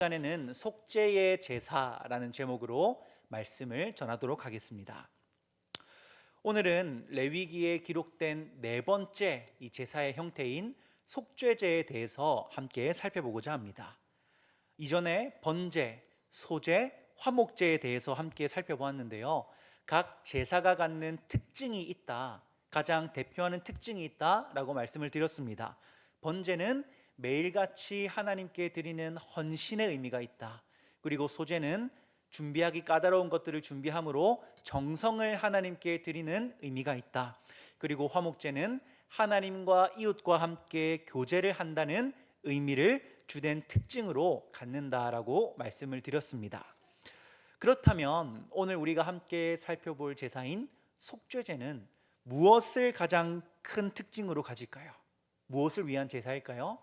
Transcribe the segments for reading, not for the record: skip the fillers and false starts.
시간에는 속죄의 제사라는 제목으로 말씀을 전하도록 하겠습니다. 오늘은 레위기에 기록된 네 번째 이 제사의 형태인 속죄제에 대해서 함께 살펴보고자 합니다. 이전에 번제, 소제, 화목제에 대해서 함께 살펴보았는데요. 각 제사가 갖는 특징이 있다, 가장 대표하는 특징이 있다라고 말씀을 드렸습니다. 번제는 매일같이 하나님께 드리는 헌신의 의미가 있다. 그리고 소제는 준비하기 까다로운 것들을 준비함으로 정성을 하나님께 드리는 의미가 있다. 그리고 화목제는 하나님과 이웃과 함께 교제를 한다는 의미를 주된 특징으로 갖는다라고 말씀을 드렸습니다. 그렇다면 오늘 우리가 함께 살펴볼 제사인 속죄제는 무엇을 가장 큰 특징으로 가질까요? 무엇을 위한 제사일까요?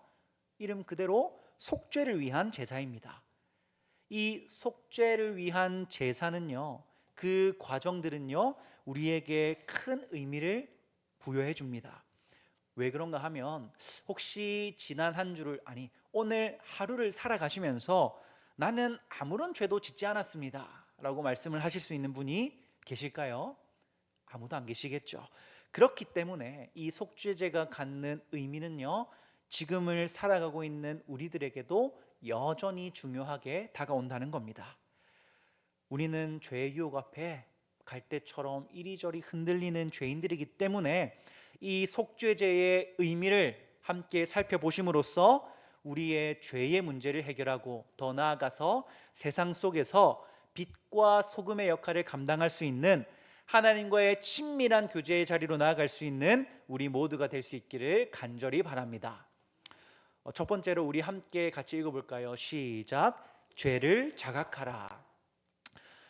이름 그대로 속죄를 위한 제사입니다. 이 속죄를 위한 제사는요, 그 과정들은요, 우리에게 큰 의미를 부여해 줍니다. 왜 그런가 하면 혹시 지난 한 주를, 오늘 하루를 살아가시면서 나는 아무런 죄도 짓지 않았습니다 라고 말씀을 하실 수 있는 분이 계실까요? 아무도 안 계시겠죠. 그렇기 때문에 이 속죄제가 갖는 의미는요, 지금을 살아가고 있는 우리들에게도 여전히 중요하게 다가온다는 겁니다. 우리는 죄의 유혹 앞에 갈대처럼 이리저리 흔들리는 죄인들이기 때문에 이 속죄제의 의미를 함께 살펴보심으로써 우리의 죄의 문제를 해결하고 더 나아가서 세상 속에서 빛과 소금의 역할을 감당할 수 있는 하나님과의 친밀한 교제의 자리로 나아갈 수 있는 우리 모두가 될 수 있기를 간절히 바랍니다. 첫 번째로 우리 함께 같이 읽어볼까요? 시작. 죄를 자각하라.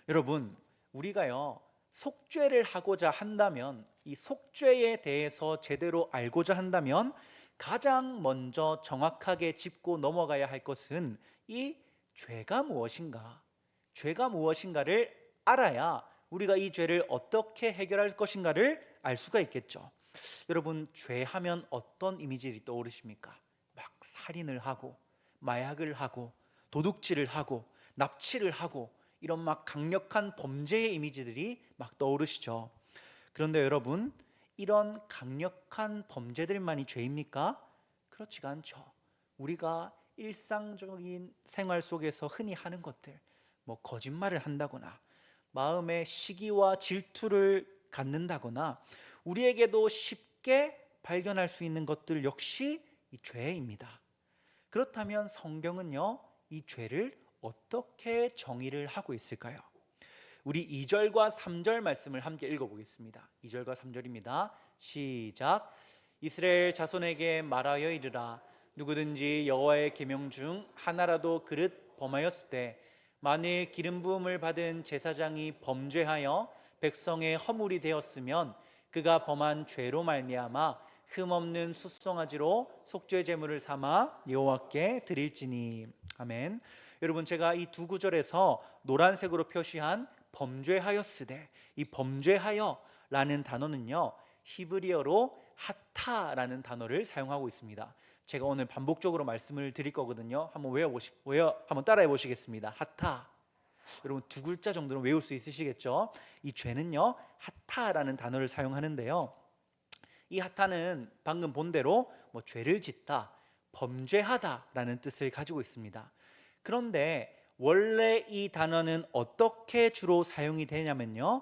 여러분, 우리가요 속죄를 하고자 한다면, 이 속죄에 대해서 제대로 알고자 한다면 가장 먼저 정확하게 짚고 넘어가야 할 것은 이 죄가 무엇인가, 죄가 무엇인가를 알아야 우리가 이 죄를 어떻게 해결할 것인가를 알 수가 있겠죠. 여러분, 죄하면 어떤 이미지들이 떠오르십니까? 막 살인을 하고 마약을 하고 도둑질을 하고 납치를 하고 이런 막 강력한 범죄의 이미지들이 막 떠오르시죠. 그런데 여러분, 이런 강력한 범죄들만이 죄입니까? 그렇지가 않죠. 우리가 일상적인 생활 속에서 흔히 하는 것들, 뭐 거짓말을 한다거나 마음에 시기와 질투를 갖는다거나 우리에게도 쉽게 발견할 수 있는 것들 역시 이 죄입니다. 그렇다면 성경은요, 이 죄를 어떻게 정의를 하고 있을까요? 우리 2절과 3절 말씀을 함께 읽어보겠습니다. 2절과 3절입니다. 시작. 이스라엘 자손에게 말하여 이르라. 누구든지 여호와의 계명 중 하나라도 그릇 범하였을 때 만일 기름 부음을 받은 제사장이 범죄하여 백성의 허물이 되었으면 그가 범한 죄로 말미암아 흠없는 숫송아지로 속죄 제물을 삼아 여호와께 드릴지니. 아멘. 여러분, 제가 이 두 구절에서 노란색으로 표시한 범죄하였으되, 이 범죄하여라는 단어는요 히브리어로 하타라는 단어를 사용하고 있습니다. 제가 오늘 반복적으로 말씀을 드릴 거거든요. 한번 한번 따라해 보시겠습니다. 하타. 여러분, 두 글자 정도는 외울 수 있으시겠죠? 이 죄는요 하타라는 단어를 사용하는데요, 이 하타는 방금 본 대로 죄를 짓다, 범죄하다라는 뜻을 가지고 있습니다. 그런데 원래 이 단어는 어떻게 주로 사용이 되냐면요,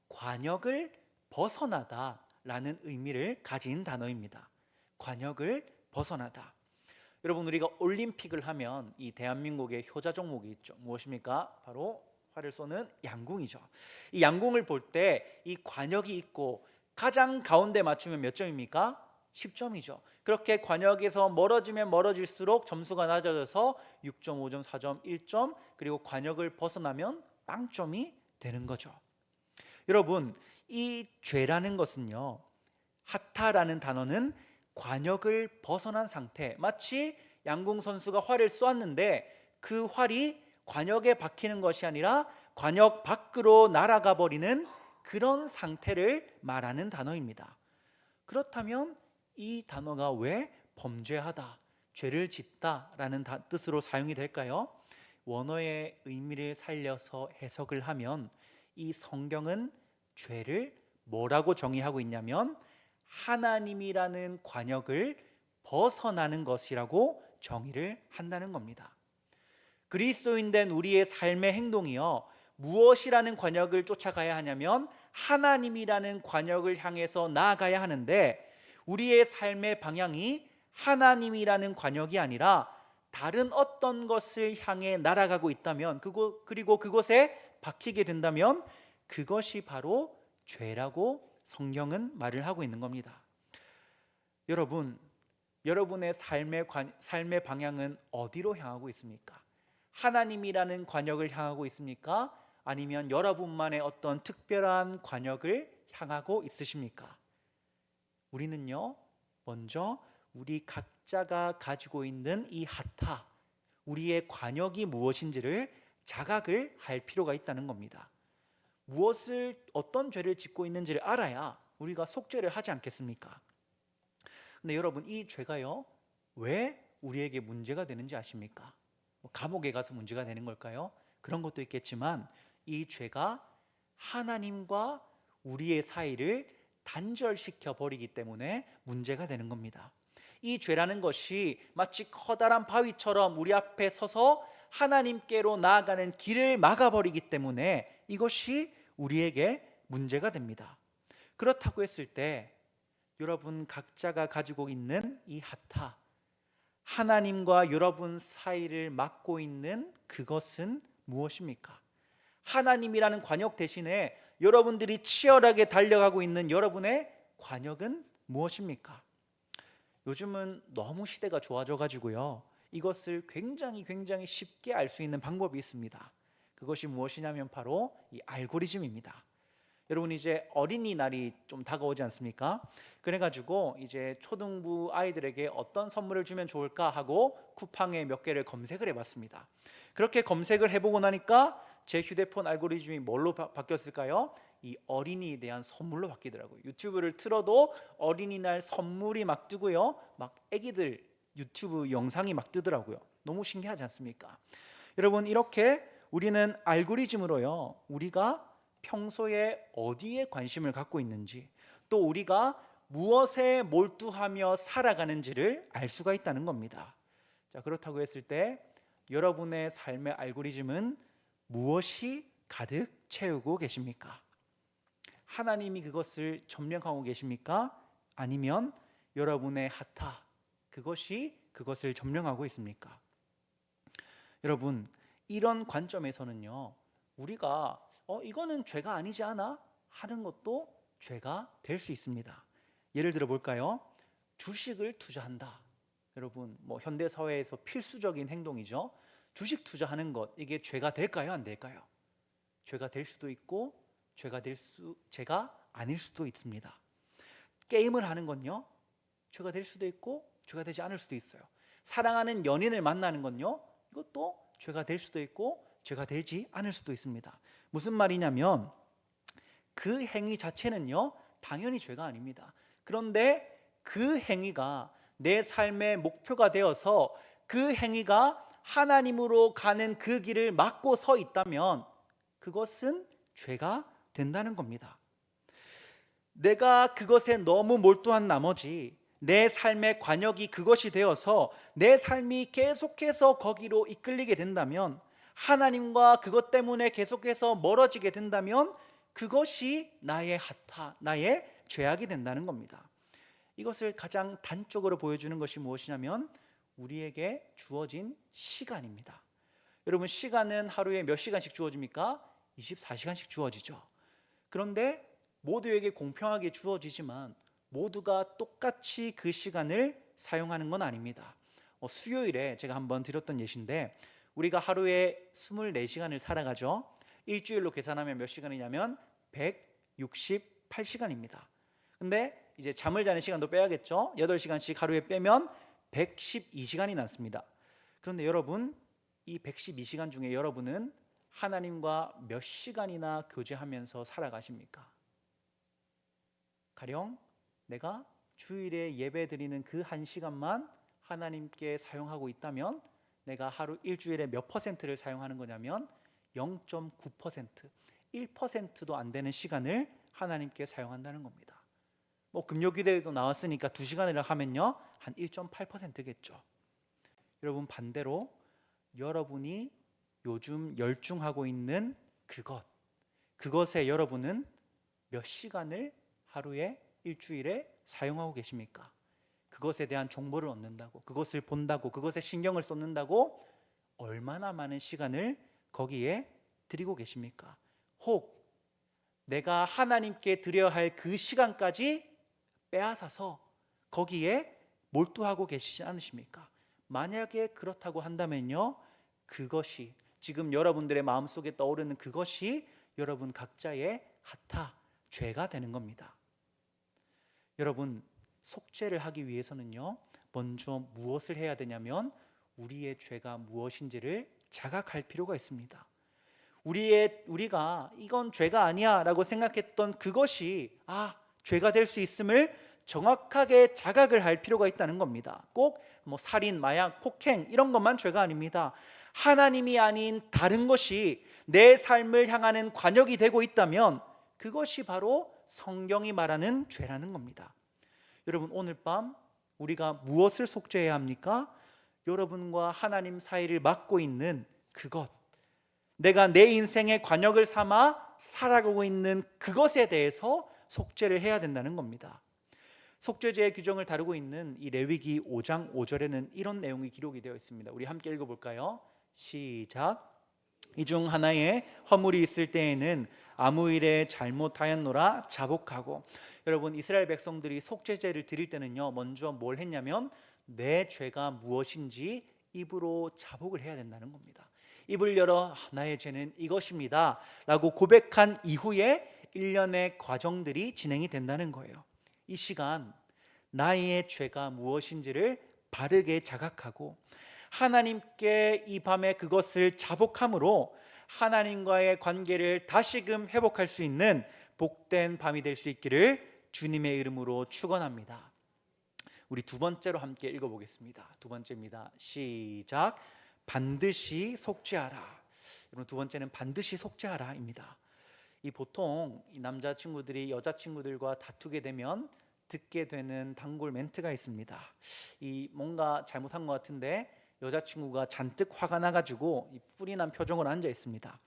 관역을 벗어나다라는 의미를 가진 단어입니다. 관역을 벗어나다. 여러분, 우리가 올림픽을 하면 이 대한민국의 효자 종목이 있죠. 무엇입니까? 바로 활을 쏘는 양궁이죠. 이 양궁을 볼 때 이 관역이 있고 가장 가운데 맞추면 몇 점입니까? 10점이죠. 그렇게 관역에서 멀어지면 멀어질수록 점수가 낮아져서 6점, 5점, 4점, 1점, 그리고 관역을 벗어나면 빵점이 되는 거죠. 여러분, 이 죄라는 것은요, 하타라는 단어는 관역을 벗어난 상태, 마치 양궁 선수가 활을 쏘았는데 그 활이 관역에 박히는 것이 아니라 관역 밖으로 날아가 버리는 그런 상태를 말하는 단어입니다. 그렇다면 이 단어가 왜 범죄하다, 죄를 짓다라는 뜻으로 사용이 될까요? 원어의 의미를 살려서 해석을 하면 이 성경은 죄를 뭐라고 정의하고 있냐면 하나님이라는 관역을 벗어나는 것이라고 정의를 한다는 겁니다. 그리스도인 된 우리의 삶의 행동이요, 무엇이라는 관역을 쫓아가야 하냐면 하나님이라는 관역을 향해서 나아가야 하는데, 우리의 삶의 방향이 하나님이라는 관역이 아니라 다른 어떤 것을 향해 날아가고 있다면, 그리고 그곳에 박히게 된다면 그것이 바로 죄라고 성경은 말을 하고 있는 겁니다. 여러분의 삶의 방향은 어디로 향하고 있습니까? 하나님이라는 관역을 향하고 있습니까? 아니면 여러분만의 어떤 특별한 관역을 향하고 있으십니까? 우리는요, 먼저 우리 각자가 가지고 있는 이 하타, 우리의 관역이 무엇인지를 자각을 할 필요가 있다는 겁니다. 어떤 죄를 짓고 있는지를 알아야 우리가 속죄를 하지 않겠습니까? 근데 여러분, 이 죄가요, 왜 우리에게 문제가 되는지 아십니까? 감옥에 가서 문제가 되는 걸까요? 그런 것도 있겠지만 이 죄가 하나님과 우리의 사이를 단절시켜 버리기 때문에 문제가 되는 겁니다. 이 죄라는 것이 마치 커다란 바위처럼 우리 앞에 서서 하나님께로 나아가는 길을 막아버리기 때문에 이것이 우리에게 문제가 됩니다. 그렇다고 했을 때 여러분 각자가 가지고 있는 이 하타, 하나님과 여러분 사이를 막고 있는 그것은 무엇입니까? 하나님이라는 관역 대신에 여러분들이 치열하게 달려가고 있는 여러분의 관역은 무엇입니까? 요즘은 너무 시대가 좋아져 가지고요, 이것을 굉장히 쉽게 알 수 있는 방법이 있습니다. 그것이 무엇이냐면 바로 이 알고리즘입니다. 여러분, 이제 어린이날이 좀 다가오지 않습니까? 그래가지고 이제 초등부 아이들에게 어떤 선물을 주면 좋을까 하고 쿠팡에 몇 개를 검색을 해봤습니다. 그렇게 검색을 해보고 나니까 제 휴대폰 알고리즘이 뭘로 바뀌었을까요? 이 어린이에 대한 선물로 바뀌더라고요. 유튜브를 틀어도 어린이날 선물이 막 뜨고요, 막 애기들 유튜브 영상이 막 뜨더라고요. 너무 신기하지 않습니까? 여러분, 이렇게 우리는 알고리즘으로요, 우리가 평소에 어디에 관심을 갖고 있는지, 또 우리가 무엇에 몰두하며 살아가는지를 알 수가 있다는 겁니다. 자, 그렇다고 했을 때 여러분의 삶의 알고리즘은 무엇이 가득 채우고 계십니까? 하나님이 그것을 점령하고 계십니까? 아니면 여러분의 하타, 그것이 그것을 점령하고 있습니까? 여러분, 이런 관점에서는요, 우리가 이거는 죄가 아니지 않아? 하는 것도 죄가 될 수 있습니다. 예를 들어 볼까요? 주식을 투자한다. 여러분, 현대 사회에서 필수적인 행동이죠. 주식 투자하는 것, 이게 죄가 될까요? 안 될까요? 죄가 될 수도 있고 죄가 아닐 수도 있습니다. 게임을 하는 건요, 죄가 될 수도 있고 죄가 되지 않을 수도 있어요. 사랑하는 연인을 만나는 건요, 이것도 죄가 될 수도 있고 죄가 되지 않을 수도 있습니다. 무슨 말이냐면 그 행위 자체는요, 당연히 죄가 아닙니다. 그런데 그 행위가 내 삶의 목표가 되어서 그 행위가 하나님으로 가는 그 길을 막고 서 있다면 그것은 죄가 된다는 겁니다. 내가 그것에 너무 몰두한 나머지 내 삶의 관역이 그것이 되어서 내 삶이 계속해서 거기로 이끌리게 된다면, 하나님과 그것 때문에 계속해서 멀어지게 된다면 그것이 나의 하타, 나의 죄악이 된다는 겁니다. 이것을 가장 단적으로 보여주는 것이 무엇이냐면 우리에게 주어진 시간입니다. 여러분, 시간은 하루에 몇 시간씩 주어집니까? 24시간씩 주어지죠. 그런데 모두에게 공평하게 주어지지만 모두가 똑같이 그 시간을 사용하는 건 아닙니다. 수요일에 제가 한번 드렸던 예시인데, 우리가 하루에 24시간을 살아가죠. 일주일로 계산하면 몇 시간이냐면 168시간입니다. 근데 이제 잠을 자는 시간도 빼야겠죠. 8시간씩 하루에 빼면 112시간이 남습니다. 그런데 여러분, 이 112시간 중에 여러분은 하나님과 몇 시간이나 교제하면서 살아가십니까? 가령 내가 주일에 예배 드리는 그 1시간만 하나님께 사용하고 있다면 내가 하루 일주일에 몇 퍼센트를 사용하는 거냐면 0.9%, 1%도 안 되는 시간을 하나님께 사용한다는 겁니다. 뭐 금요기도에도 나왔으니까 2시간을 하면요 한 1.8%겠죠. 여러분, 반대로 여러분이 요즘 열중하고 있는 그것에 여러분은 몇 시간을 하루에 일주일에 사용하고 계십니까? 그것에 대한 정보를 얻는다고, 그것을 본다고, 그것에 신경을 쏟는다고 얼마나 많은 시간을 거기에 드리고 계십니까? 혹 내가 하나님께 드려야 할 그 시간까지 빼앗아서 거기에 몰두하고 계시지 않으십니까? 만약에 그렇다고 한다면요, 그것이 지금 여러분들의 마음속에 떠오르는 그것이 여러분 각자의 하타, 죄가 되는 겁니다. 여러분, 속죄를 하기 위해서는요 먼저 무엇을 해야 되냐면 우리의 죄가 무엇인지를 자각할 필요가 있습니다. 우리가 이건 죄가 아니야 라고 생각했던 그것이 죄가 될 수 있음을 정확하게 자각을 할 필요가 있다는 겁니다. 꼭 뭐 살인, 마약, 폭행 이런 것만 죄가 아닙니다. 하나님이 아닌 다른 것이 내 삶을 향하는 관역이 되고 있다면 그것이 바로 성경이 말하는 죄라는 겁니다. 여러분, 오늘 밤 우리가 무엇을 속죄해야 합니까? 여러분과 하나님 사이를 막고 있는 그것, 내가 내 인생의 관역을 삼아 살아가고 있는 그것에 대해서 속죄를 해야 된다는 겁니다. 속죄제의 규정을 다루고 있는 이 레위기 5장 5절에는 이런 내용이 기록이 되어 있습니다. 우리 함께 읽어볼까요? 시작. 이 중 하나에 허물이 있을 때에는 아무 일에 잘못하였노라 자복하고. 여러분, 이스라엘 백성들이 속죄제를 드릴 때는요 먼저 뭘 했냐면 내 죄가 무엇인지 입으로 자복을 해야 된다는 겁니다. 입을 열어 나의 죄는 이것입니다 라고 고백한 이후에 일련의 과정들이 진행이 된다는 거예요. 이 시간 나의 죄가 무엇인지를 바르게 자각하고 하나님께 이 밤에 그것을 자복함으로 하나님과의 관계를 다시금 회복할 수 있는 복된 밤이 될 수 있기를 주님의 이름으로 축원합니다. 우리 두 번째로 함께 읽어보겠습니다. 두 번째입니다. 시작. 반드시 속죄하라. 여러분, 두 번째는 반드시 속죄하라입니다. 이 보통 이 남자친구들이 여자친구들과 다투게 되면 듣게 되는 단골 멘트가 있습니다. 이 뭔가 잘못한 것 같은데 여자친구가 잔뜩 화가 나가지고 이 뿔이 난 표정으로 앉아 있습니다.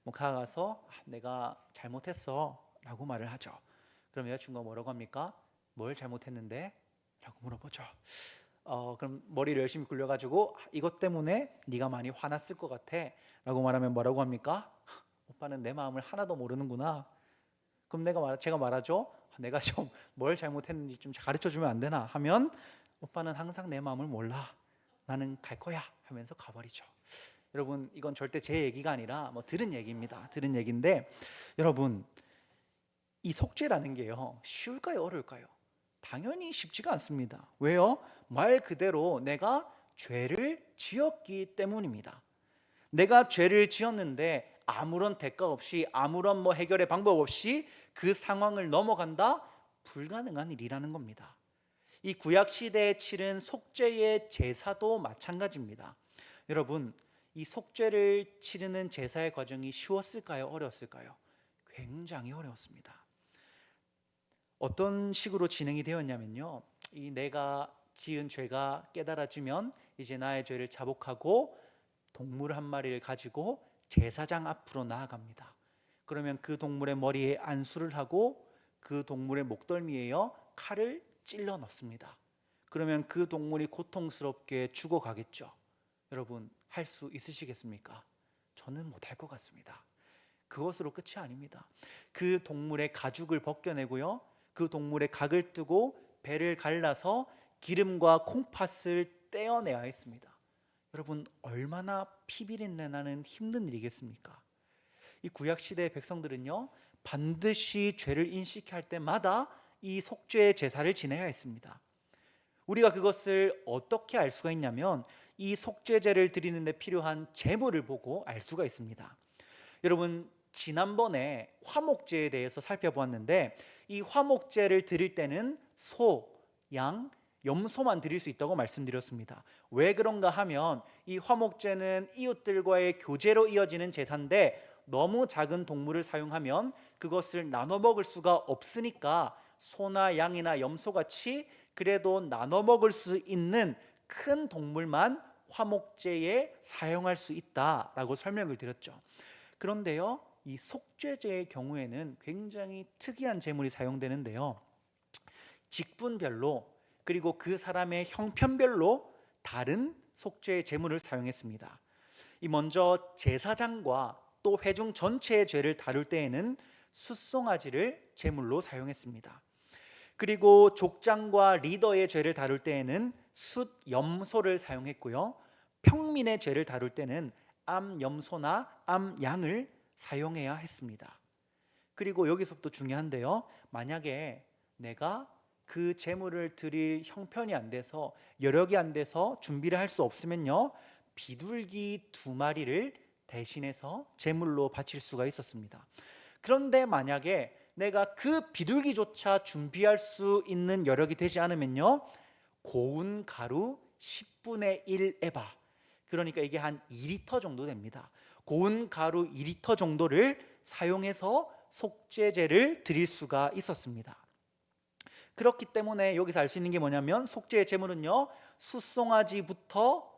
뭐 가서 내가 잘못했어 라고 말을 하죠. 그럼 여자친구가 뭐라고 합니까? 뭘 잘못했는데? 라고 물어보죠. 그럼 머리를 열심히 굴려가지고 이것 때문에 네가 많이 화났을 것 같아 라고 말하면 뭐라고 합니까? 오빠는 내 마음을 하나도 모르는구나. 그럼 제가 말하죠. 내가 좀 뭘 잘못했는지 좀 가르쳐주면 안 되나 하면 오빠는 항상 내 마음을 몰라. 나는 갈 거야 하면서 가버리죠. 여러분, 이건 절대 제 얘기가 아니라 뭐 들은 얘기입니다. 들은 얘기인데 여러분, 이 속죄라는 게요 쉬울까요 어려울까요? 당연히 쉽지가 않습니다. 왜요? 말 그대로 내가 죄를 지었기 때문입니다. 내가 죄를 지었는데 아무런 대가 없이 아무런 해결의 방법 없이 그 상황을 넘어간다? 불가능한 일이라는 겁니다. 이 구약 시대에 치른 속죄의 제사도 마찬가지입니다. 여러분, 이 속죄를 치르는 제사의 과정이 쉬웠을까요? 어려웠을까요? 굉장히 어려웠습니다. 어떤 식으로 진행이 되었냐면요, 이 내가 지은 죄가 깨달아지면 이제 나의 죄를 자복하고 동물 한 마리를 가지고 제사장 앞으로 나아갑니다. 그러면 그 동물의 머리에 안수를 하고 그 동물의 목덜미에요 칼을 찔러 넣습니다. 그러면 그 동물이 고통스럽게 죽어가겠죠. 여러분, 할 수 있으시겠습니까? 저는 못할 것 같습니다. 그것으로 끝이 아닙니다. 그 동물의 가죽을 벗겨내고요, 그 동물의 각을 뜨고 배를 갈라서 기름과 콩팥을 떼어내야 했습니다. 여러분, 얼마나 피비린내 나는 힘든 일이겠습니까? 이 구약시대의 백성들은요 반드시 죄를 인식할 때마다 이 속죄의 제사를 지내야 했습니다. 우리가 그것을 어떻게 알 수가 있냐면 이 속죄제를 드리는 데 필요한 제물을 보고 알 수가 있습니다. 여러분, 지난번에 화목제에 대해서 살펴보았는데 이 화목제를 드릴 때는 소, 양, 염소만 드릴 수 있다고 말씀드렸습니다. 왜 그런가 하면 이 화목제는 이웃들과의 교제로 이어지는 제사인데 너무 작은 동물을 사용하면 그것을 나눠 먹을 수가 없으니까 소나 양이나 염소같이 그래도 나눠 먹을 수 있는 큰 동물만 화목제에 사용할 수 있다라고 설명을 드렸죠. 그런데요, 이 속죄제의 경우에는 굉장히 특이한 제물이 사용되는데요, 직분별로 그리고 그 사람의 형편별로 다른 속죄의 제물을 사용했습니다. 이 먼저 제사장과 또 회중 전체의 죄를 다룰 때에는 숫송아지를 제물로 사용했습니다. 그리고 족장과 리더의 죄를 다룰 때에는 숫염소를 사용했고요, 평민의 죄를 다룰 때는 암염소나 암양을 사용해야 했습니다. 그리고 여기서부터 중요한데요, 만약에 내가 그 제물을 드릴 형편이 안 돼서 여력이 안 돼서 준비를 할 수 없으면요, 비둘기 2마리를 대신해서 제물로 바칠 수가 있었습니다. 그런데 만약에 내가 그 비둘기조차 준비할 수 있는 여력이 되지 않으면요, 고운 가루 10분의 1 에바, 그러니까 이게 한 2리터 정도 됩니다. 고운 가루 2리터 정도를 사용해서 속죄제를 드릴 수가 있었습니다. 그렇기 때문에 여기서 알 수 있는 게 뭐냐면 속죄의 제물은요, 숫송아지부터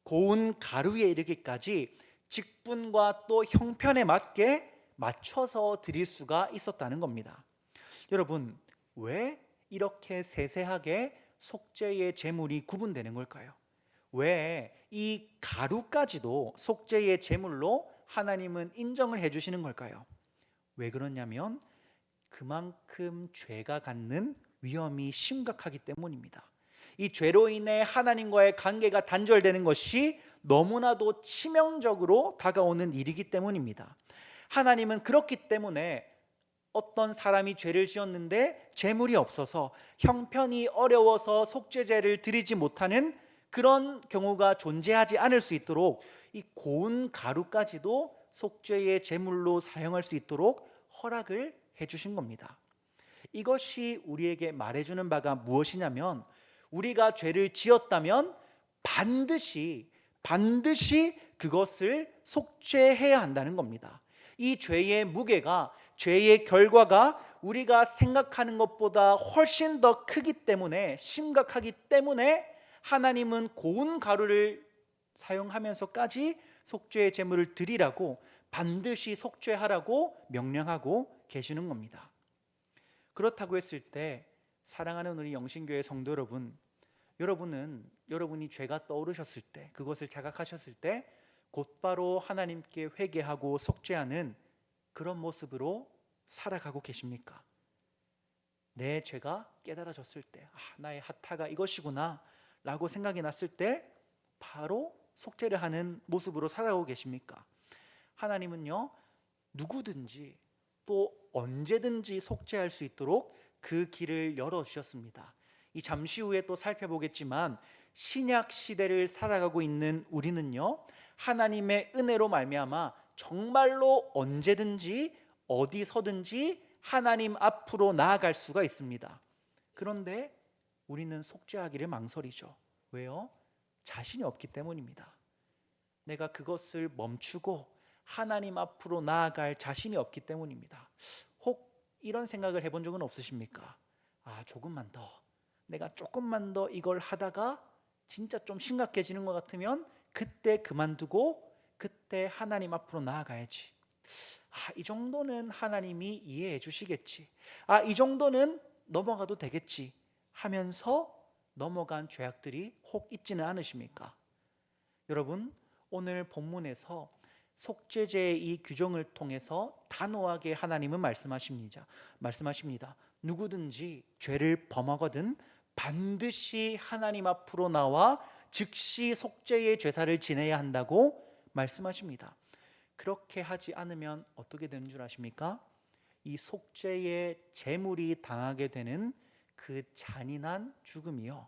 고운 가루에 이르기까지 직분과 또 형편에 맞게 맞춰서 드릴 수가 있었다는 겁니다. 여러분, 왜 이렇게 세세하게 속죄의 제물이 구분되는 걸까요? 왜 이 가루까지도 속죄의 제물로 하나님은 인정을 해주시는 걸까요? 왜 그러냐면 그만큼 죄가 갖는 위험이 심각하기 때문입니다. 이 죄로 인해 하나님과의 관계가 단절되는 것이 너무나도 치명적으로 다가오는 일이기 때문입니다. 하나님은 그렇기 때문에 어떤 사람이 죄를 지었는데 재물이 없어서 형편이 어려워서 속죄제를 드리지 못하는 그런 경우가 존재하지 않을 수 있도록 이 고운 가루까지도 속죄의 제물로 사용할 수 있도록 허락을 해주신 겁니다. 이것이 우리에게 말해주는 바가 무엇이냐면, 우리가 죄를 지었다면 반드시 그것을 속죄해야 한다는 겁니다. 이 죄의 무게가, 죄의 결과가 우리가 생각하는 것보다 훨씬 더 크기 때문에, 심각하기 때문에 하나님은 고운 가루를 사용하면서까지 속죄의 제물을 드리라고, 반드시 속죄하라고 명령하고 계시는 겁니다. 그렇다고 했을 때 사랑하는 우리 영신교회 성도 여러분, 여러분이 죄가 떠오르셨을 때, 그것을 자각하셨을 때 곧바로 하나님께 회개하고 속죄하는 그런 모습으로 살아가고 계십니까? 내 죄가 깨달아졌을 때, 나의 하타가 이것이구나 라고 생각이 났을 때 바로 속죄를 하는 모습으로 살아가고 계십니까? 하나님은요, 누구든지 또 언제든지 속죄할 수 있도록 그 길을 열어주셨습니다. 이 잠시 후에 또 살펴보겠지만 신약 시대를 살아가고 있는 우리는요, 하나님의 은혜로 말미암아 정말로 언제든지 어디서든지 하나님 앞으로 나아갈 수가 있습니다. 그런데 우리는 속죄하기를 망설이죠. 왜요? 자신이 없기 때문입니다. 내가 그것을 멈추고 하나님 앞으로 나아갈 자신이 없기 때문입니다. 혹 이런 생각을 해본 적은 없으십니까? 내가 조금만 더 이걸 하다가 진짜 좀 심각해지는 것 같으면 그때 그만두고 그때 하나님 앞으로 나아가야지. 이 정도는 하나님이 이해해 주시겠지. 이 정도는 넘어가도 되겠지 하면서 넘어간 죄악들이 혹 있지는 않으십니까? 여러분, 오늘 본문에서 속죄제의 이 규정을 통해서 단호하게 하나님은 말씀하십니다. 누구든지 죄를 범하거든 반드시 하나님 앞으로 나와 즉시 속죄의 제사를 지내야 한다고 말씀하십니다. 그렇게 하지 않으면 어떻게 되는 줄 아십니까? 이 속죄의 제물이 당하게 되는 그 잔인한 죽음이요,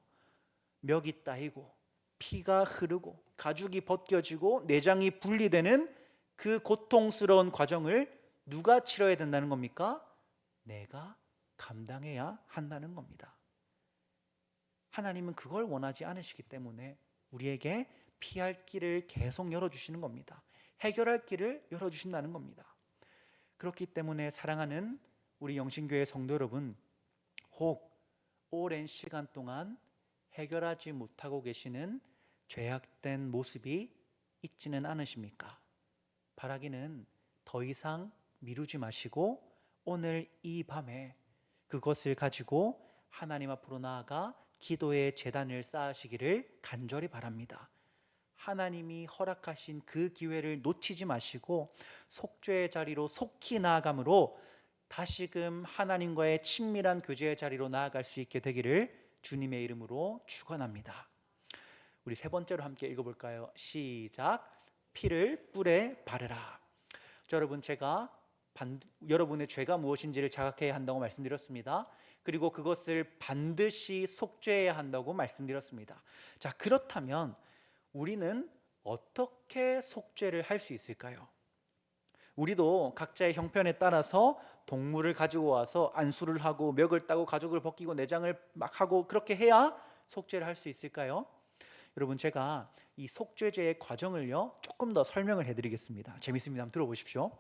멱이 따이고 피가 흐르고 가죽이 벗겨지고 내장이 분리되는 그 고통스러운 과정을 누가 치러야 된다는 겁니까? 내가 감당해야 한다는 겁니다. 하나님은 그걸 원하지 않으시기 때문에 우리에게 피할 길을 계속 열어주시는 겁니다. 해결할 길을 열어주신다는 겁니다. 그렇기 때문에 사랑하는 우리 영신교회 성도 여러분, 혹 오랜 시간 동안 해결하지 못하고 계시는 죄악된 모습이 있지는 않으십니까? 바라기는 더 이상 미루지 마시고 오늘 이 밤에 그것을 가지고 하나님 앞으로 나아가 기도의 제단을 쌓으시기를 간절히 바랍니다. 하나님이 허락하신 그 기회를 놓치지 마시고 속죄의 자리로 속히 나아감으로 다시금 하나님과의 친밀한 교제의 자리로 나아갈 수 있게 되기를 주님의 이름으로 축원합니다. 우리 세 번째로 함께 읽어볼까요? 시작. 피를 뿔에 바르라. 여러분, 제가 여러분의 죄가 무엇인지를 자각해야 한다고 말씀드렸습니다. 그리고 그것을 반드시 속죄해야 한다고 말씀드렸습니다. 자, 그렇다면 우리는 어떻게 속죄를 할 수 있을까요? 우리도 각자의 형편에 따라서 동물을 가지고 와서 안수를 하고 멱을 따고 가죽을 벗기고 내장을 막 하고 그렇게 해야 속죄를 할 수 있을까요? 여러분, 제가 이 속죄제의 과정을요 조금 더 설명을 해드리겠습니다. 재밌습니다. 한번 들어보십시오.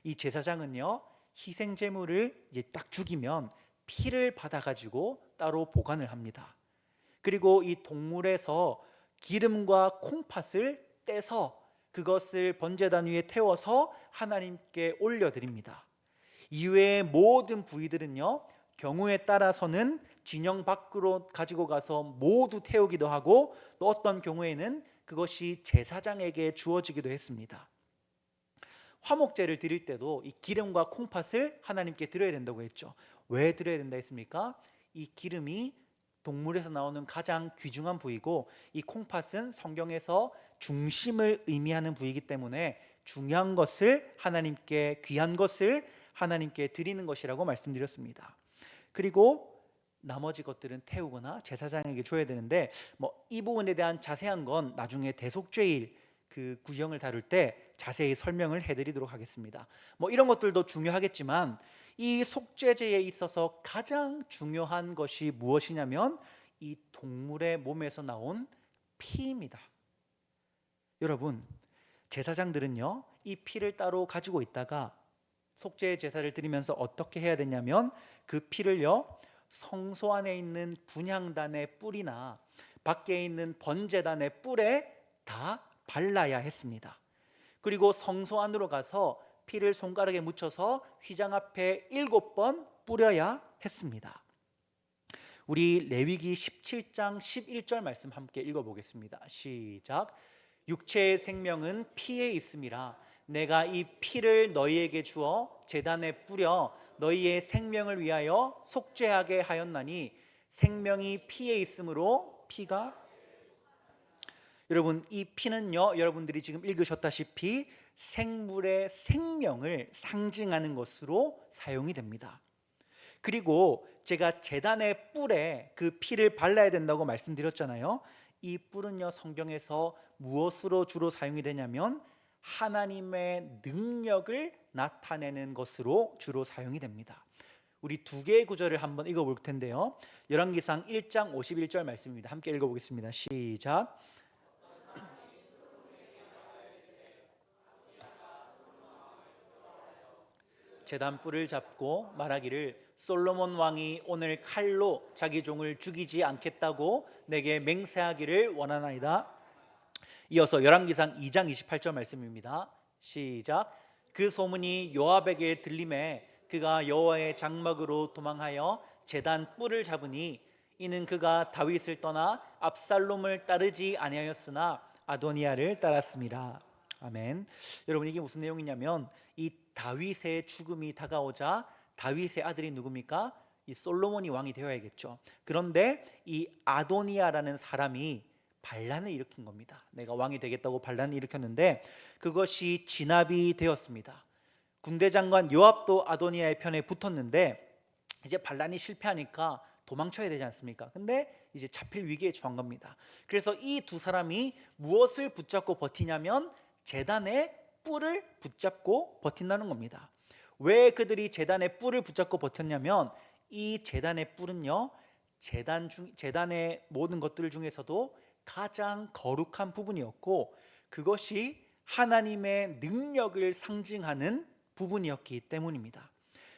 이 제사장은요 희생 제물을 이제 딱 죽이면 피를 받아가지고 따로 보관을 합니다. 그리고 이 동물에서 기름과 콩팥을 떼서 그것을 번제단 위에 태워서 하나님께 올려드립니다. 이외의 모든 부위들은요 경우에 따라서는 진영 밖으로 가지고 가서 모두 태우기도 하고 또 어떤 경우에는 그것이 제사장에게 주어지기도 했습니다. 화목제를 드릴 때도 이 기름과 콩팥을 하나님께 드려야 된다고 했죠. 왜 드려야 된다 했습니까? 이 기름이 동물에서 나오는 가장 귀중한 부위고 이 콩팥은 성경에서 중심을 의미하는 부위이기 때문에 중요한 것을 하나님께, 귀한 것을 하나님께 드리는 것이라고 말씀드렸습니다. 그리고 나머지 것들은 태우거나 제사장에게 줘야 되는데 이 부분에 대한 자세한 건 나중에 대속죄일 그 구형을 다룰 때 자세히 설명을 해드리도록 하겠습니다. 이런 것들도 중요하겠지만 이 속죄제에 있어서 가장 중요한 것이 무엇이냐면 이 동물의 몸에서 나온 피입니다. 여러분, 제사장들은요 이 피를 따로 가지고 있다가 속죄 제사를 드리면서 어떻게 해야 되냐면 그 피를요 성소 안에 있는 분향단의 뿔이나 밖에 있는 번제단의 뿔에 다 발라야 했습니다. 그리고 성소 안으로 가서 피를 손가락에 묻혀서 휘장 앞에 7번 뿌려야 했습니다. 우리 레위기 17장 11절 말씀 함께 읽어보겠습니다. 시작. 육체의 생명은 피에 있음이라 내가 이 피를 너희에게 주어 제단에 뿌려 너희의 생명을 위하여 속죄하게 하였나니 생명이 피에 있으므로 피가 여러분 이 피는요 여러분들이 지금 읽으셨다시피 생물의 생명을 상징하는 것으로 사용이 됩니다. 그리고 제가 제단의 뿔에 그 피를 발라야 된다고 말씀드렸잖아요. 이 뿔은요 성경에서 무엇으로 주로 사용이 되냐면 하나님의 능력을 나타내는 것으로 주로 사용이 됩니다. 우리 두 개의 구절을 한번 읽어볼 텐데요. 열왕기상 1장 51절 말씀입니다. 함께 읽어보겠습니다. 시작. 제단 뿔을 잡고 말하기를 솔로몬 왕이 오늘 칼로 자기 종을 죽이지 않겠다고 내게 맹세하기를 원하나이다. 이어서 열왕기상 2장 28절 말씀입니다. 시작. 그 소문이 요압에게 들림에 그가 여호와의 장막으로 도망하여 제단 뿔을 잡으니 이는 그가 다윗을 떠나 압살롬을 따르지 아니하였으나 아도니아를 따랐습니다. 아멘. 여러분 이게 무슨 내용이냐면 이 다윗의 죽음이 다가오자 다윗의 아들이 누굽니까? 이 솔로몬이 왕이 되어야겠죠. 그런데 이 아도니아라는 사람이 반란을 일으킨 겁니다. 내가 왕이 되겠다고 반란을 일으켰는데 그것이 진압이 되었습니다. 군대 장관 요압도 아도니아의 편에 붙었는데 이제 반란이 실패하니까 도망쳐야 되지 않습니까? 근데 이제 잡힐 위기에 처한 겁니다. 그래서 이 두 사람이 무엇을 붙잡고 버티냐면 제단의 뿔을 붙잡고 버틴다는 겁니다. 왜 그들이 제단의 뿔을 붙잡고 버텼냐면 이 제단의 뿔은요 제단의 모든 것들 중에서도 가장 거룩한 부분이었고, 그것이 하나님의 능력을 상징하는 부분이었기 때문입니다.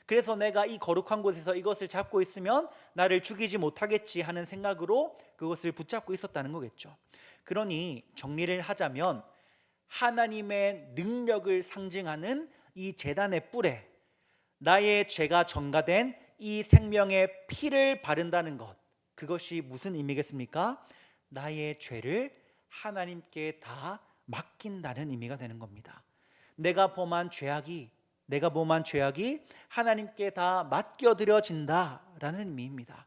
그래서 내가 이 거룩한 곳에서 이것을 잡고 있으면 나를 죽이지 못하겠지 하는 생각으로 그것을 붙잡고 있었다는 거겠죠. 그러니 정리를 하자면, 하나님의 능력을 상징하는 이 제단의 뿔에 나의 죄가 전가된 이 생명의 피를 바른다는 것, 그것이 무슨 의미겠습니까? 나의 죄를 하나님께 다 맡긴다는 의미가 되는 겁니다. 내가 범한 죄악이 하나님께 다 맡겨드려진다라는 의미입니다.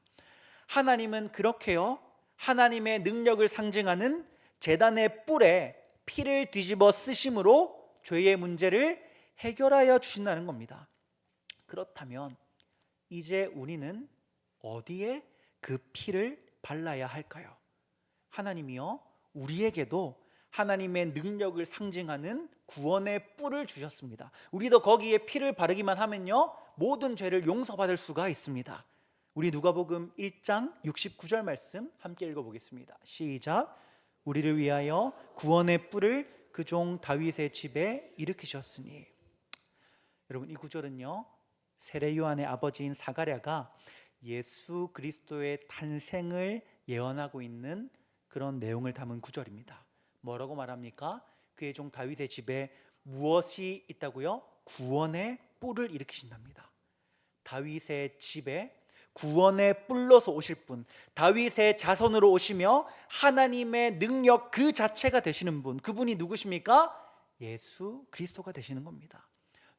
하나님은 그렇게요, 하나님의 능력을 상징하는 제단의 뿔에 피를 뒤집어 쓰심으로 죄의 문제를 해결하여 주신다는 겁니다. 그렇다면 이제 우리는 어디에 그 피를 발라야 할까요? 하나님이요, 우리에게도 하나님의 능력을 상징하는 구원의 뿔을 주셨습니다. 우리도 거기에 피를 바르기만 하면요, 모든 죄를 용서받을 수가 있습니다. 우리 누가복음 1장 69절 말씀 함께 읽어보겠습니다. 시작. 우리를 위하여 구원의 뿔을 그 종 다윗의 집에 일으키셨으니. 여러분, 이 구절은요, 세례 요한의 아버지인 사가랴가 예수 그리스도의 탄생을 예언하고 있는 그런 내용을 담은 구절입니다. 뭐라고 말합니까? 그의 종 다윗의 집에 무엇이 있다고요? 구원의 뿔을 일으키신답니다. 다윗의 집에 구원의 뿔로서 오실 분, 다윗의 자손으로 오시며 하나님의 능력 그 자체가 되시는 분, 그분이 누구십니까? 예수 그리스도가 되시는 겁니다.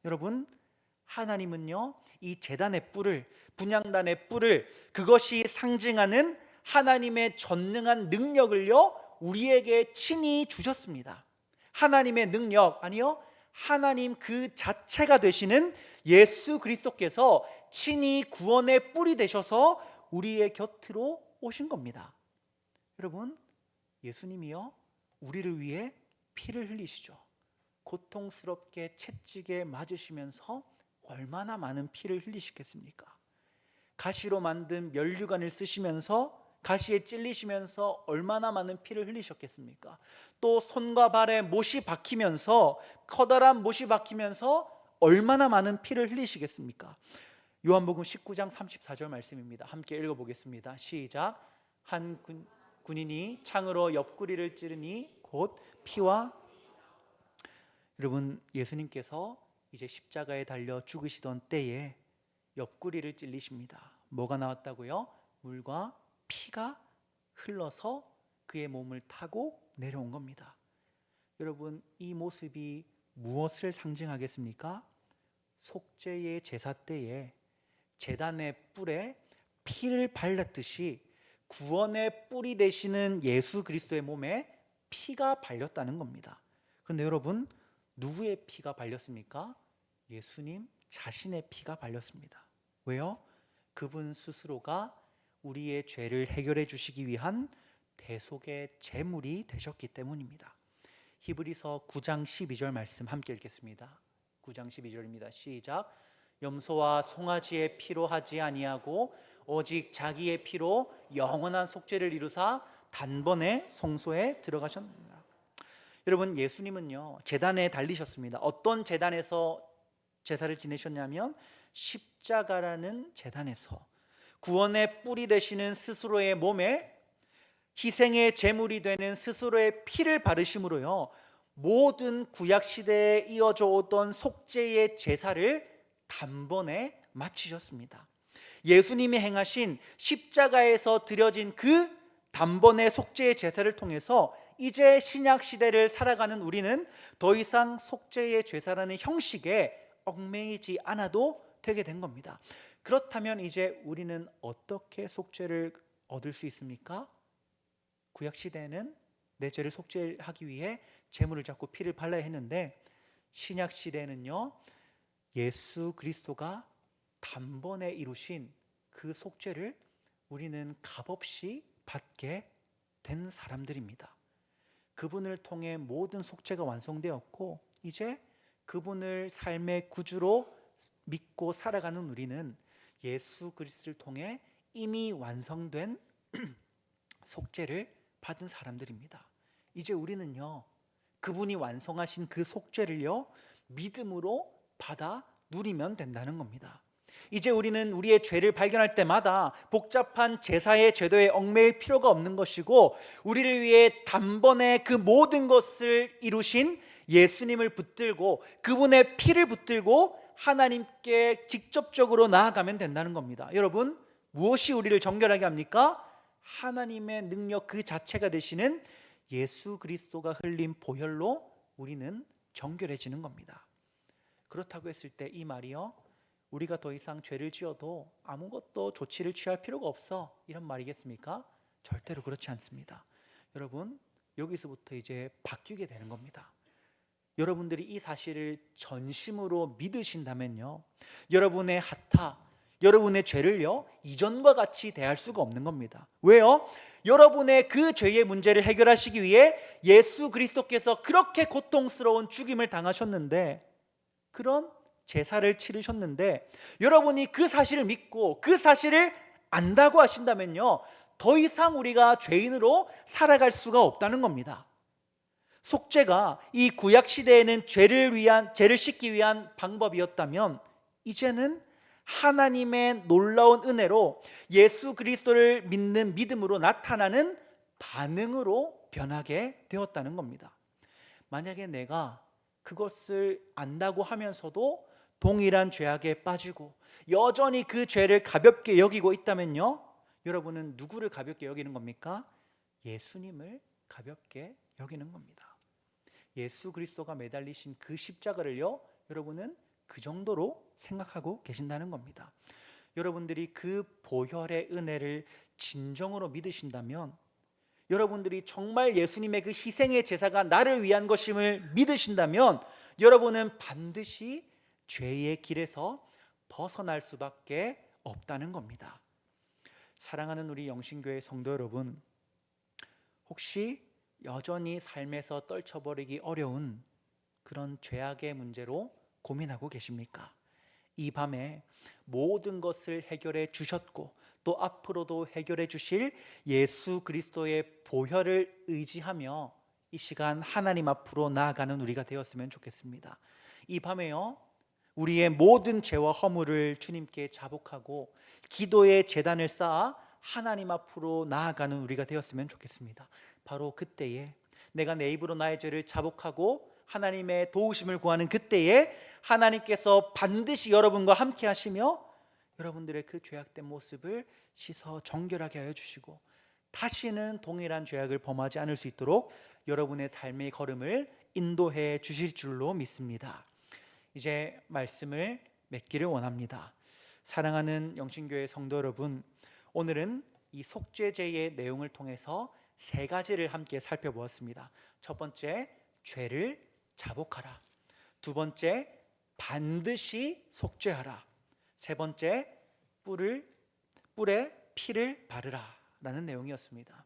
여러분, 하나님은요, 이 제단의 뿔을, 분향단의 뿔을, 그것이 상징하는 하나님의 전능한 능력을요, 우리에게 친히 주셨습니다. 하나님의 능력, 아니요, 하나님 그 자체가 되시는 예수 그리스도께서 친히 구원의 뿔이 되셔서 우리의 곁으로 오신 겁니다. 여러분, 예수님이요, 우리를 위해 피를 흘리시죠. 고통스럽게 채찍에 맞으시면서 얼마나 많은 피를 흘리시겠습니까? 가시로 만든 면류관을 쓰시면서 가시에 찔리시면서 얼마나 많은 피를 흘리셨겠습니까? 또 손과 발에 못이 박히면서, 커다란 못이 박히면서 얼마나 많은 피를 흘리시겠습니까? 요한복음 19장 34절 말씀입니다. 함께 읽어보겠습니다. 시작. 한 군인이 창으로 옆구리를 찌르니 곧 피와. 여러분, 예수님께서 이제 십자가에 달려 죽으시던 때에 옆구리를 찔리십니다. 뭐가 나왔다고요? 물과 피가 흘러서 그의 몸을 타고 내려온 겁니다. 여러분, 이 모습이 무엇을 상징하겠습니까? 속죄의 제사 때에 제단의 뿔에 피를 발랐듯이 구원의 뿔이 되시는 예수 그리스도의 몸에 피가 발렸다는 겁니다. 그런데 여러분, 누구의 피가 발렸습니까? 예수님 자신의 피가 발렸습니다. 왜요? 그분 스스로가 우리의 죄를 해결해 주시기 위한 대속의 제물이 되셨기 때문입니다. 히브리서 9장 12절 말씀 함께 읽겠습니다. 9장 12절입니다. 시작. 염소와 송아지의 피로 하지 아니하고 오직 자기의 피로 영원한 속죄를 이루사 단번에 성소에 들어가셨느니라. 여러분, 예수님은요, 제단에 달리셨습니다. 어떤 제단에서 제사를 지내셨냐면 십자가라는 제단에서 구원의 뿔이 되시는 스스로의 몸에 희생의 제물이 되는 스스로의 피를 바르심으로요, 모든 구약 시대에 이어져 오던 속죄의 제사를 단번에 마치셨습니다. 예수님이 행하신 십자가에서 드려진 그 단번의 속죄의 제사를 통해서 이제 신약 시대를 살아가는 우리는 더 이상 속죄의 제사라는 형식에 얽매이지 않아도 되게 된 겁니다. 그렇다면 이제 우리는 어떻게 속죄를 얻을 수 있습니까? 구약 시대에는 내 죄를 속죄하기 위해 제물을 잡고 피를 발라야 했는데, 신약 시대에는요, 예수 그리스도가 단번에 이루신 그 속죄를 우리는 값없이 받게 된 사람들입니다. 그분을 통해 모든 속죄가 완성되었고, 이제 그분을 삶의 구주로 믿고 살아가는 우리는 예수 그리스도를 통해 이미 완성된 속죄를 받은 사람들입니다. 이제 우리는요, 그분이 완성하신 그 속죄를요, 믿음으로 받아 누리면 된다는 겁니다. 이제 우리는 우리의 죄를 발견할 때마다 복잡한 제사의 제도에 얽매일 필요가 없는 것이고, 우리를 위해 단번에 그 모든 것을 이루신 예수님을 붙들고 그분의 피를 붙들고 하나님께 직접적으로 나아가면 된다는 겁니다. 여러분, 무엇이 우리를 정결하게 합니까? 하나님의 능력 그 자체가 되시는 예수 그리스도가 흘린 보혈로 우리는 정결해지는 겁니다. 그렇다고 했을 때 이 말이요, 우리가 더 이상 죄를 지어도 아무것도 조치를 취할 필요가 없어, 이런 말이겠습니까? 절대로 그렇지 않습니다. 여러분, 여기서부터 이제 바뀌게 되는 겁니다. 여러분들이 이 사실을 전심으로 믿으신다면요, 여러분의 핫타, 여러분의 죄를요, 이전과 같이 대할 수가 없는 겁니다. 왜요? 여러분의 그 죄의 문제를 해결하시기 위해 예수 그리스도께서 그렇게 고통스러운 죽임을 당하셨는데, 그런 제사를 치르셨는데, 여러분이 그 사실을 믿고 그 사실을 안다고 하신다면요, 더 이상 우리가 죄인으로 살아갈 수가 없다는 겁니다. 속죄가 이 구약 시대에는 죄를 씻기 위한 방법이었다면, 이제는 하나님의 놀라운 은혜로 예수 그리스도를 믿는 믿음으로 나타나는 반응으로 변하게 되었다는 겁니다. 만약에 내가 그것을 안다고 하면서도 동일한 죄악에 빠지고 여전히 그 죄를 가볍게 여기고 있다면요, 여러분은 누구를 가볍게 여기는 겁니까? 예수님을 가볍게 여기는 겁니다. 예수 그리스도가 매달리신 그 십자가를요, 여러분은 그 정도로 생각하고 계신다는 겁니다. 여러분들이 그 보혈의 은혜를 진정으로 믿으신다면, 여러분들이 정말 예수님의 그 희생의 제사가 나를 위한 것임을 믿으신다면, 여러분은 반드시 죄의 길에서 벗어날 수밖에 없다는 겁니다. 사랑하는 우리 영신교회 성도 여러분, 혹시 여전히 삶에서 떨쳐버리기 어려운 그런 죄악의 문제로 고민하고 계십니까? 이 밤에 모든 것을 해결해 주셨고 또 앞으로도 해결해 주실 예수 그리스도의 보혈을 의지하며 이 시간 하나님 앞으로 나아가는 우리가 되었으면 좋겠습니다. 이 밤에요, 우리의 모든 죄와 허물을 주님께 자복하고 기도의 제단을 쌓아 하나님 앞으로 나아가는 우리가 되었으면 좋겠습니다. 바로 그때에 내가 내 입으로 나의 죄를 자복하고 하나님의 도우심을 구하는 그때에 하나님께서 반드시 여러분과 함께 하시며 여러분들의 그 죄악된 모습을 씻어 정결하게 하여 주시고 다시는 동일한 죄악을 범하지 않을 수 있도록 여러분의 삶의 걸음을 인도해 주실 줄로 믿습니다. 이제 말씀을 맺기를 원합니다. 사랑하는 영신교회 성도 여러분, 오늘은 이 속죄제의 내용을 통해서 세 가지를 함께 살펴보았습니다. 첫 번째, 죄를 자복하라. 두 번째, 반드시 속죄하라. 세 번째, 뿔에 피를 바르라 라는 내용이었습니다.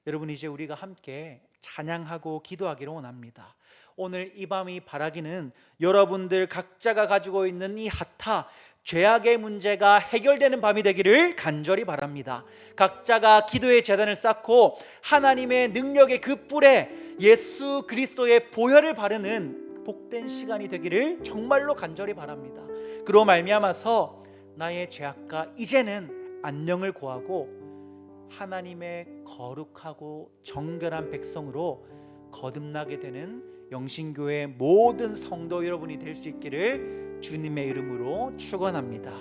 여러분, 이제 우리가 함께 찬양하고 기도하기를 원합니다. 오늘 이 밤이 바라기는 여러분들 각자가 가지고 있는 이 핫타, 죄악의 문제가 해결되는 밤이 되기를 간절히 바랍니다. 각자가 기도의 제단을 쌓고 하나님의 능력의 그 뿔에 예수 그리스도의 보혈을 바르는 복된 시간이 되기를 정말로 간절히 바랍니다. 그로 말미암아서 나의 죄악과 이제는 안녕을 구하고 하나님의 거룩하고 정결한 백성으로 거듭나게 되는 영신교회 모든 성도 여러분이 될 수 있기를 주님의 이름으로 축원합니다.